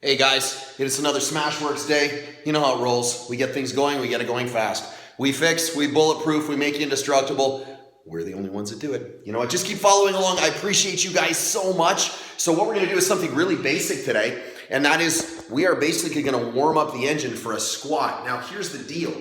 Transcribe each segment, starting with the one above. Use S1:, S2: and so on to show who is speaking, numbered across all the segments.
S1: Hey guys, it's another SmashweRx day. You know how it rolls. We get things going, we get it going fast. We fix, we bulletproof, we make you indestructible. We're the only ones that do it. You know what? Just keep following along. I appreciate you guys so much. So what we're going to do is something really basic today, and that is we are basically going to warm up the engine for a squat. Now here's the deal.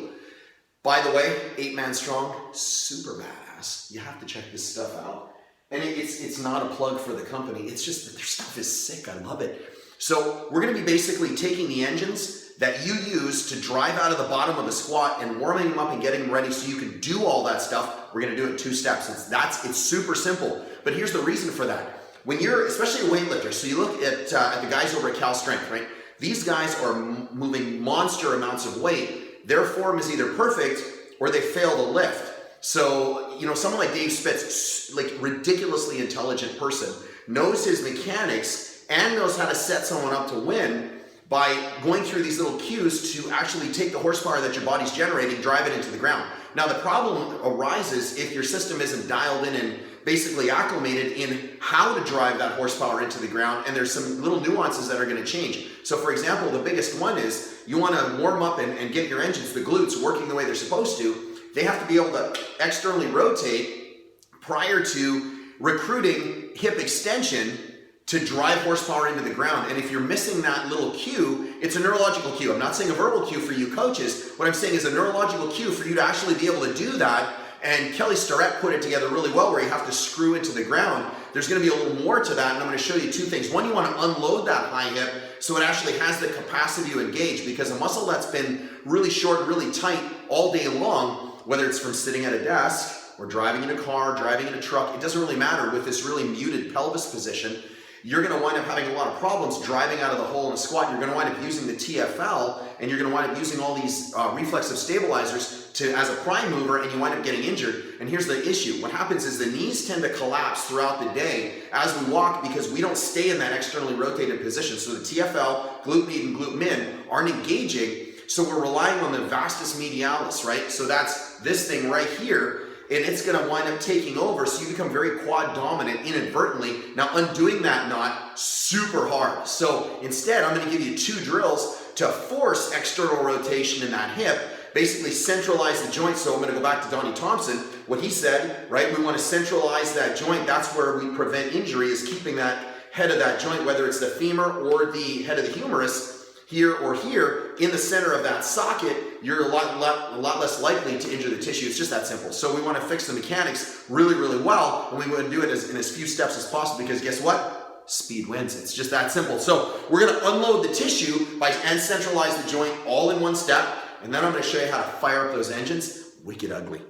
S1: By the way, 8-man strong, super badass. You have to check this stuff out. And it's not a plug for the company. It's just that their stuff is sick. I love it. So we're going to be basically taking the engines that you use to drive out of the bottom of the squat and warming them up and getting them ready so you can do all that stuff. We're going to do it in 2 steps. It's super simple. But here's the reason for that. When you're, especially a weightlifter, so you look at the guys over at Cal Strength, right? These guys are moving monster amounts of weight. Their form is either perfect or they fail to lift. So, you know, someone like Dave Spitz, like ridiculously intelligent person, knows his mechanics and knows how to set someone up to win by going through these little cues to actually take the horsepower that your body's generating, drive it into the ground. Now the problem arises if your system isn't dialed in and basically acclimated in how to drive that horsepower into the ground, and there's some little nuances that are going to change. So for example, the biggest one is you want to warm up and get your engines, the glutes, working the way they're supposed to. They have to be able to externally rotate prior to recruiting hip extension to drive horsepower into the ground. And if you're missing that little cue, it's a neurological cue. I'm not saying a verbal cue for you coaches. What I'm saying is a neurological cue for you to actually be able to do that. And Kelly Starrett put it together really well where you have to screw into the ground. There's going to be a little more to that, and I'm going to show you 2 things. One, you want to unload that high hip so it actually has the capacity to engage, because a muscle that's been really short, really tight all day long, whether it's from sitting at a desk or driving in a car, driving in a truck, it doesn't really matter. With this really muted pelvis position, you're going to wind up having a lot of problems driving out of the hole in a squat. You're going to wind up using the TFL, and you're going to wind up using all these reflexive stabilizers as a prime mover, and you wind up getting injured. And here's the issue. What happens is the knees tend to collapse throughout the day as we walk because we don't stay in that externally rotated position. So the TFL, glute med and glute min aren't engaging, so we're relying on the vastus medialis, right? So that's this thing right here, and it's going to wind up taking over, so you become very quad dominant inadvertently. Now undoing that knot, super hard. So instead, I'm going to give you 2 drills to force external rotation in that hip, basically centralize the joint. So I'm going to go back to Donnie Thompson, what he said, right? We want to centralize that joint. That's where we prevent injury, is keeping that head of that joint, whether it's the femur or the head of the humerus, here or here, in the center of that socket, you're a lot less likely to injure the tissue. It's just that simple. So we want to fix the mechanics really, really well, and we want to do it in as few steps as possible, because guess what? Speed wins. It's just that simple. So we're going to unload the tissue and centralize the joint all in 1 step, and then I'm going to show you how to fire up those engines. Wicked ugly,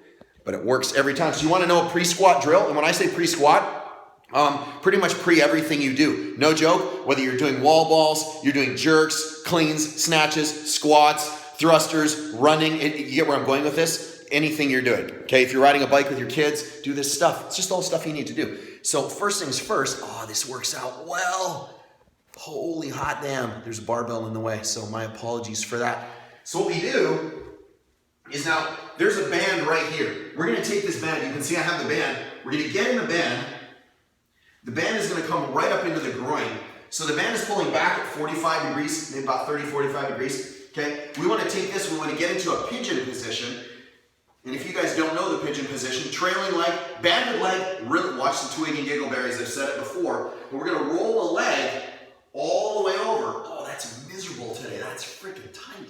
S1: but it works every time. So you want to know a pre-squat drill, and when I say pre-squat, pretty much pre-everything you do. No joke, whether you're doing wall balls, you're doing jerks, cleans, snatches, squats, thrusters, running, you get where I'm going with this? Anything you're doing, okay? If you're riding a bike with your kids, do this stuff. It's just all stuff you need to do. So first things first, this works out well. Holy hot damn, there's a barbell in the way, so my apologies for that. So what we do is, now, there's a band right here. We're gonna take this band, you can see I have the band. We're gonna get in the band. The band is going to come right up into the groin. So the band is pulling back at 45 degrees, maybe about 30, 45 degrees. Okay, we want to take this, we want to get into a pigeon position. And if you guys don't know the pigeon position, trailing leg, banded leg, really watch the twig and giggle berries, I've said it before. And we're going to roll a leg all the way over. Oh, that's miserable today, that's freaking tight.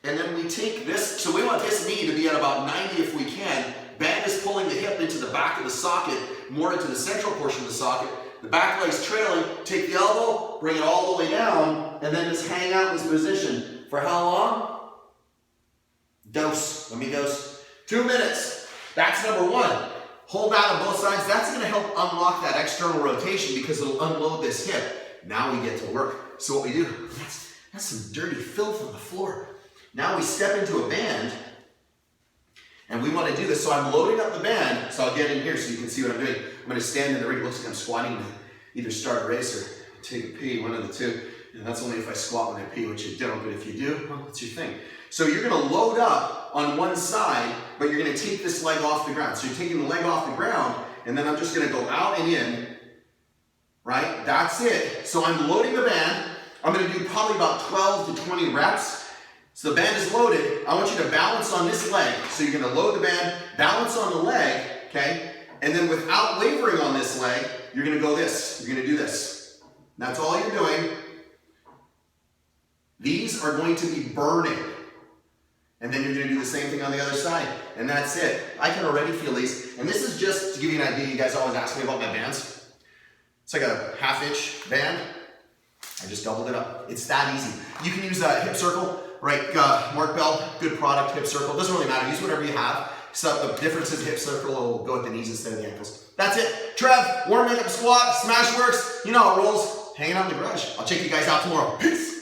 S1: And then we take this, so we want this knee to be at about 90 if we can. Band is pulling the hip into the back of the socket, more into the central portion of the socket. The back leg's trailing, take the elbow, bring it all the way down, and then just hang out in this position. For how long? Dose. Let me dose. 2 minutes. That's number 1. Hold that on both sides. That's going to help unlock that external rotation because it'll unload this hip. Now we get to work. So what we do, that's some dirty filth on the floor. Now we step into a band, and we want to do this. So I'm loading up the band, so I'll get in here so you can see what I'm doing. I'm going to stand in the ring. It looks like I'm squatting to either start a race or take a pee, one of the 2. And that's only if I squat when I pee, which you don't, but if you do, well, that's your thing. So you're going to load up on one side, but you're going to take this leg off the ground. So you're taking the leg off the ground, and then I'm just going to go out and in, right? That's it. So I'm loading the band. I'm gonna do probably about 12 to 20 reps. So the band is loaded. I want you to balance on this leg. So you're gonna load the band, balance on the leg, okay? And then without wavering on this leg, you're gonna go this. You're gonna do this. That's all you're doing. These are going to be burning. And then you're gonna do the same thing on the other side. And that's it. I can already feel these. And this is just to give you an idea. You guys always ask me about my bands. It's like a 1/2-inch band. I just doubled it up. It's that easy. You can use a hip circle, right? Mark Bell, good product, hip circle. Doesn't really matter. Use whatever you have. So the difference is hip circle will go at the knees instead of the ankles. That's it. Trev, warming up squat, SmashweRx. You know how it rolls. Hanging out in the garage. I'll check you guys out tomorrow. Peace.